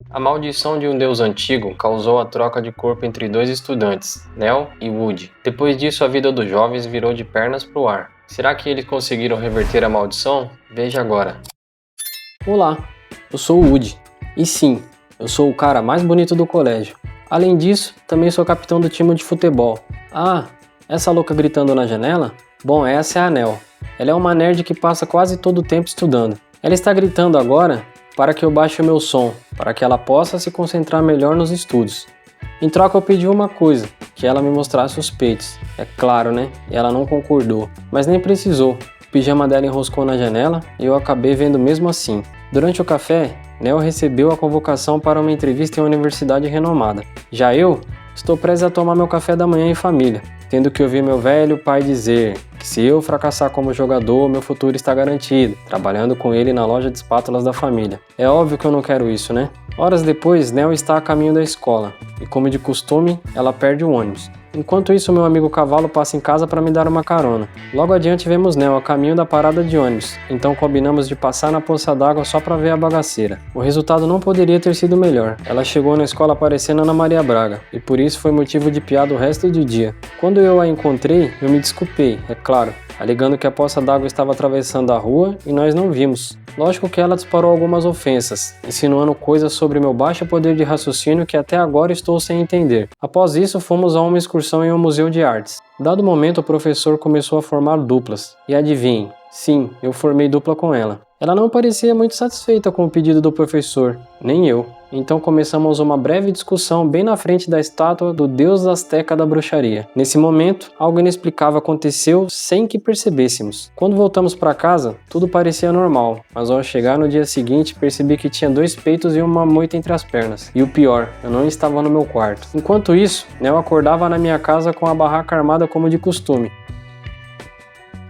A maldição de um deus antigo causou a troca de corpo entre dois estudantes, Nell e Woody. Depois disso, a vida dos jovens virou de pernas pro ar. Será que eles conseguiram reverter a maldição? Veja agora. Olá, eu sou o Woody. E sim, eu sou o cara mais bonito do colégio. Além disso, também sou capitão do time de futebol. Ah, essa louca gritando na janela? Bom, essa é a Nell. Ela é uma nerd que passa quase todo o tempo estudando. Ela está gritando agora para que eu baixe o meu som, para que ela possa se concentrar melhor nos estudos. Em troca eu pedi uma coisa, que ela me mostrasse os peitos. É claro, né? E ela não concordou, mas nem precisou. O pijama dela enroscou na janela e eu acabei vendo mesmo assim. Durante o café, Nell recebeu a convocação para uma entrevista em uma universidade renomada. Já eu estou prestes a tomar meu café da manhã em família, tendo que ouvir meu velho pai dizer que se eu fracassar como jogador, meu futuro está garantido, trabalhando com ele na loja de espátulas da família. É óbvio que eu não quero isso, né? Horas depois, Nell está a caminho da escola, e como de costume, ela perde o ônibus. Enquanto isso, meu amigo Cavalo passa em casa para me dar uma carona. Logo adiante vemos Nell a caminho da parada de ônibus, então combinamos de passar na poça d'água só para ver a bagaceira. O resultado não poderia ter sido melhor. Ela chegou na escola parecendo Ana Maria Braga, e por isso foi motivo de piada o resto do dia. Quando eu a encontrei, eu me desculpei, é claro, alegando que a poça d'água estava atravessando a rua e nós não vimos. Lógico que ela disparou algumas ofensas, insinuando coisas sobre meu baixo poder de raciocínio que até agora estou sem entender. Após isso, fomos a uma excursão em um museu de artes. Dado momento, o professor começou a formar duplas. E adivinhem, sim, eu formei dupla com ela. Ela não parecia muito satisfeita com o pedido do professor, nem eu. Então começamos uma breve discussão bem na frente da estátua do deus azteca da bruxaria. Nesse momento, algo inexplicável aconteceu sem que percebêssemos. Quando voltamos para casa, tudo parecia normal, mas ao chegar no dia seguinte percebi que tinha 2 peitos e uma moita entre as pernas. E o pior, eu não estava no meu quarto. Enquanto isso, Nell acordava na minha casa com a barraca armada como de costume.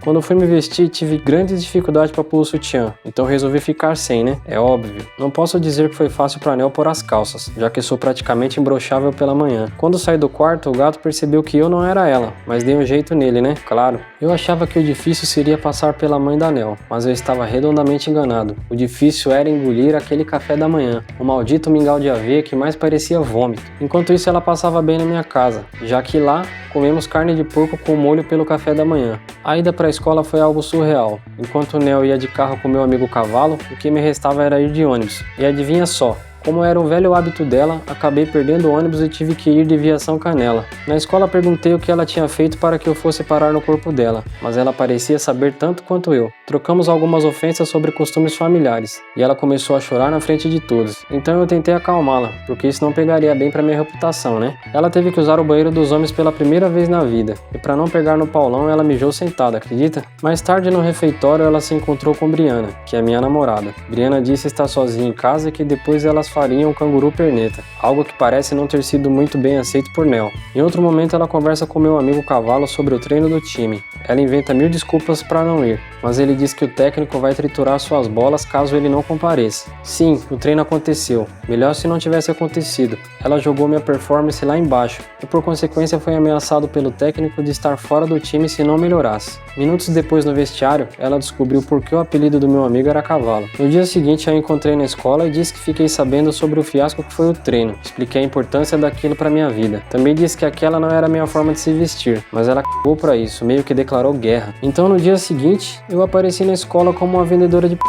Quando fui me vestir, tive grandes dificuldades para pôr o sutiã, então resolvi ficar sem, né? É óbvio. Não posso dizer que foi fácil para Nell pôr as calças, já que sou praticamente imbrochável pela manhã. Quando saí do quarto, o gato percebeu que eu não era ela, mas dei um jeito nele, né? Claro. Eu achava que o difícil seria passar pela mãe da Nell, mas eu estava redondamente enganado. O difícil era engolir aquele café da manhã, o maldito mingau de aveia que mais parecia vômito. Enquanto isso, ela passava bem na minha casa, já que lá comemos carne de porco com molho pelo café da manhã. A ida para a escola foi algo surreal. Enquanto Nell ia de carro com meu amigo Cavalo, o que me restava era ir de ônibus. E adivinha só, como era um velho hábito dela, acabei perdendo o ônibus e tive que ir de Viação Canela. Na escola perguntei o que ela tinha feito para que eu fosse parar no corpo dela, mas ela parecia saber tanto quanto eu. Trocamos algumas ofensas sobre costumes familiares, e ela começou a chorar na frente de todos. Então eu tentei acalmá-la, porque isso não pegaria bem para minha reputação, né? Ela teve que usar o banheiro dos homens pela primeira vez na vida, e para não pegar no Paulão, ela mijou sentada, acredita? Mais tarde no refeitório, ela se encontrou com Briana, que é minha namorada. Briana disse estar sozinha em casa e que depois elas fariam um canguru perneta, algo que parece não ter sido muito bem aceito por Nell. Em outro momento ela conversa com meu amigo Cavalo sobre o treino do time. Ela inventa 1000 desculpas para não ir, mas ele diz que o técnico vai triturar suas bolas caso ele não compareça. Sim, o treino aconteceu, melhor se não tivesse acontecido. Ela jogou minha performance lá embaixo e por consequência foi ameaçado pelo técnico de estar fora do time se não melhorasse. Minutos depois no vestiário, ela descobriu por que o apelido do meu amigo era Cavalo. No dia seguinte eu a encontrei na escola e disse que fiquei sabendo sobre o fiasco que foi o treino. Expliquei a importância daquilo para minha vida. Também disse que aquela não era a minha forma de se vestir, mas ela cagou pra isso, meio que declarou guerra. Então no dia seguinte, eu apareci na escola como uma vendedora de p***.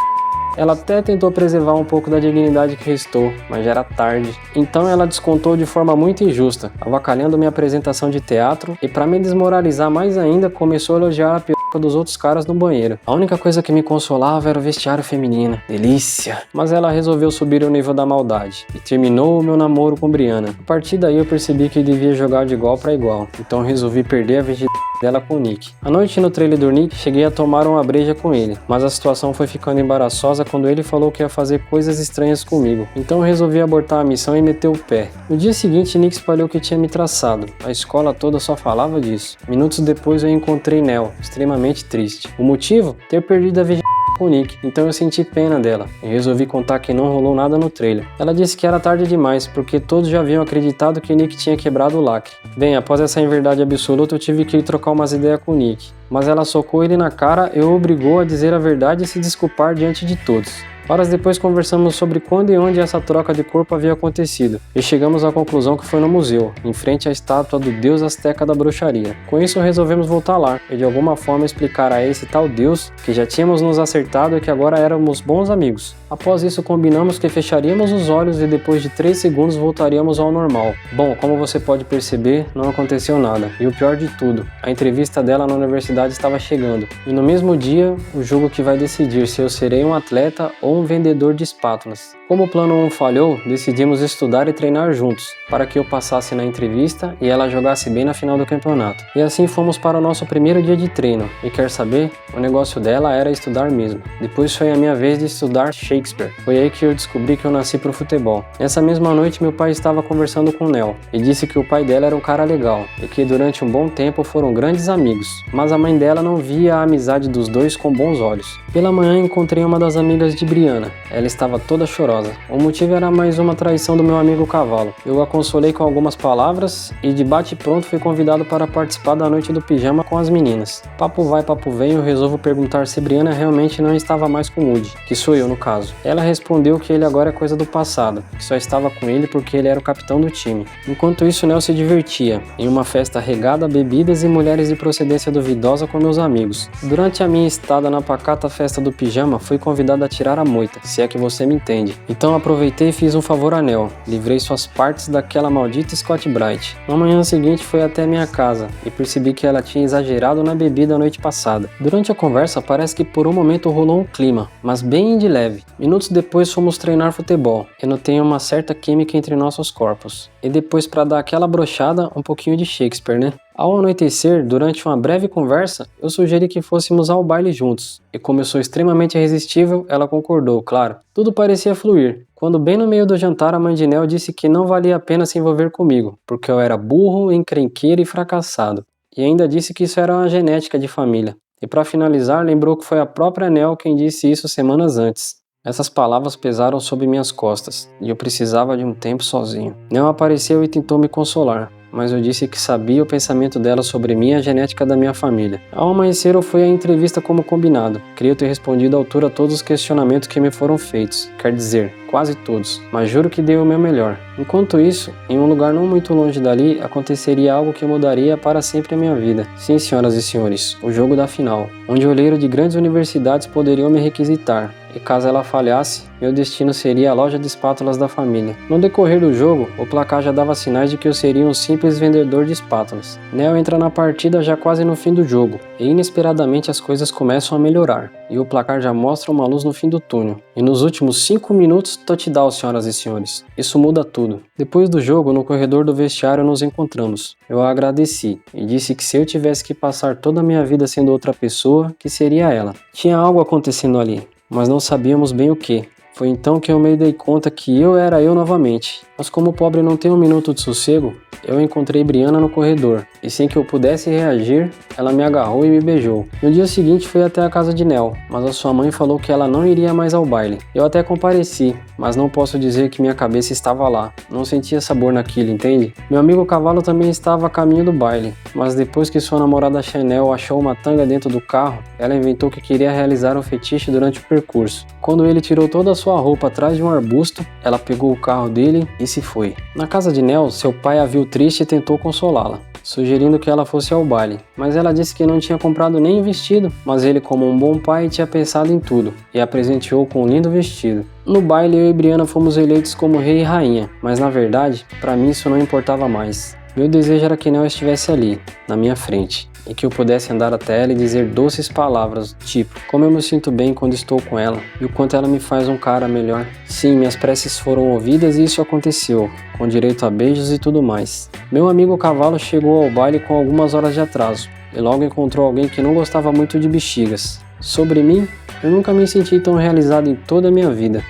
Ela até tentou preservar um pouco da dignidade que restou, mas já era tarde. Então ela descontou de forma muito injusta, avacalhando minha apresentação de teatro e para me desmoralizar mais ainda, começou a elogiar a piroca dos outros caras no banheiro. A única coisa que me consolava era o vestiário feminino. Delícia! Mas ela resolveu subir o nível da maldade e terminou o meu namoro com Briana. A partir daí eu percebi que devia jogar de igual para igual, então resolvi perder a virgindade dela com o Nick. À noite no trailer do Nick, cheguei a tomar uma breja com ele, mas a situação foi ficando embaraçosa quando ele falou que ia fazer coisas estranhas comigo. Então resolvi abortar a missão e meter o pé. No dia seguinte, Nick espalhou que tinha me traçado. A escola toda só falava disso. Minutos depois eu encontrei Nell, extremamente triste. O motivo? Ter perdido a virgindade com o Nick, então eu senti pena dela e resolvi contar que não rolou nada no trailer. Ela disse que era tarde demais, porque todos já haviam acreditado que Nick tinha quebrado o lacre. Bem, após essa inverdade absoluta, eu tive que ir trocar umas ideias com o Nick, mas ela socou ele na cara e o obrigou a dizer a verdade e se desculpar diante de todos. Horas depois conversamos sobre quando e onde essa troca de corpo havia acontecido, e chegamos à conclusão que foi no museu, em frente à estátua do deus azteca da bruxaria. Com isso resolvemos voltar lá, e de alguma forma explicar a esse tal deus que já tínhamos nos acertado e que agora éramos bons amigos. Após isso combinamos que fecharíamos os olhos e depois de 3 segundos voltaríamos ao normal. Bom, como você pode perceber, não aconteceu nada, e o pior de tudo, a entrevista dela na universidade estava chegando, e no mesmo dia, o jogo que vai decidir se eu serei um atleta ou um vendedor de espátulas. Como o plano 1 falhou, decidimos estudar e treinar juntos, para que eu passasse na entrevista e ela jogasse bem na final do campeonato. E assim fomos para o nosso primeiro dia de treino, e quer saber? O negócio dela era estudar mesmo. Depois foi a minha vez de estudar Shakespeare. Foi aí que eu descobri que eu nasci pro futebol. Nessa mesma noite meu pai estava conversando com Nel, e disse que o pai dela era um cara legal, e que durante um bom tempo foram grandes amigos, mas a mãe dela não via a amizade dos dois com bons olhos. Pela manhã encontrei uma das amigas de Briana. Ela estava toda chorosa. O motivo era mais uma traição do meu amigo Cavalo. Eu a consolei com algumas palavras e de bate-pronto fui convidado para participar da noite do pijama com as meninas. Papo vai, papo vem, eu resolvo perguntar se Briana realmente não estava mais com Woody, que sou eu no caso. Ela respondeu que ele agora é coisa do passado, que só estava com ele porque ele era o capitão do time. Enquanto isso, Nel se divertia, em uma festa regada a bebidas e mulheres de procedência duvidosa com meus amigos. Durante a minha estada na pacata festa do pijama, fui convidado a tirar a moita, se é que você me entende. Então aproveitei e fiz um favor a Nel, livrei suas partes daquela maldita Scott Bright. Na manhã seguinte fui até minha casa e percebi que ela tinha exagerado na bebida a noite passada. Durante a conversa parece que por um momento rolou um clima, mas bem de leve. Minutos depois fomos treinar futebol e notei uma certa química entre nossos corpos. E depois, para dar aquela brochada, um pouquinho de Shakespeare, né? Ao anoitecer, durante uma breve conversa, eu sugeri que fôssemos ao baile juntos, e como eu sou extremamente irresistível, ela concordou, claro. Tudo parecia fluir, quando bem no meio do jantar a mãe de Nel disse que não valia a pena se envolver comigo, porque eu era burro, encrenqueiro e fracassado. E ainda disse que isso era uma genética de família. E para finalizar, lembrou que foi a própria Nel quem disse isso semanas antes. Essas palavras pesaram sobre minhas costas, e eu precisava de um tempo sozinho. Nel apareceu e tentou me consolar, mas eu disse que sabia o pensamento dela sobre mim e a genética da minha família. Ao amanhecer eu fui à entrevista como combinado. Creio ter respondido à altura a todos os questionamentos que me foram feitos. Quer dizer, quase todos, mas juro que dei o meu melhor. Enquanto isso, em um lugar não muito longe dali, aconteceria algo que mudaria para sempre a minha vida. Sim, senhoras e senhores, o jogo da final, onde o olheiro de grandes universidades poderiam me requisitar. E caso ela falhasse, meu destino seria a loja de espátulas da família. No decorrer do jogo, o placar já dava sinais de que eu seria um simples vendedor de espátulas. Nel entra na partida já quase no fim do jogo, e inesperadamente as coisas começam a melhorar, e o placar já mostra uma luz no fim do túnel. E nos últimos 5 minutos, touchdown, senhoras e senhores. Isso muda tudo. Depois do jogo, no corredor do vestiário nos encontramos. Eu a agradeci, e disse que se eu tivesse que passar toda a minha vida sendo outra pessoa, que seria ela. Tinha algo acontecendo ali, mas não sabíamos bem o que. Foi então que eu me dei conta que eu era eu novamente. Mas como o pobre não tem um minuto de sossego, eu encontrei Briana no corredor, e sem que eu pudesse reagir, ela me agarrou e me beijou. No dia seguinte fui até a casa de Nel, mas a sua mãe falou que ela não iria mais ao baile. Eu até compareci, mas não posso dizer que minha cabeça estava lá. Não sentia sabor naquilo, entende? Meu amigo Cavalo também estava a caminho do baile, mas depois que sua namorada Chanel achou uma tanga dentro do carro, ela inventou que queria realizar um fetiche durante o percurso. Quando ele tirou toda a sua roupa atrás de um arbusto, ela pegou o carro dele e se foi. Na casa de Nel, seu pai a viu triste e tentou consolá-la, sugerindo que ela fosse ao baile, mas ela disse que não tinha comprado nem vestido, mas ele, como um bom pai, tinha pensado em tudo e a presenteou com um lindo vestido. No baile, eu e Briana fomos eleitos como rei e rainha, mas na verdade, para mim isso não importava mais. Meu desejo era que Nel estivesse ali, na minha frente, e que eu pudesse andar até ela e dizer doces palavras, tipo, como eu me sinto bem quando estou com ela, e o quanto ela me faz um cara melhor. Sim, minhas preces foram ouvidas e isso aconteceu, com direito a beijos e tudo mais. Meu amigo Cavalo chegou ao baile com algumas horas de atraso, e logo encontrou alguém que não gostava muito de bexigas. Sobre mim, eu nunca me senti tão realizado em toda a minha vida.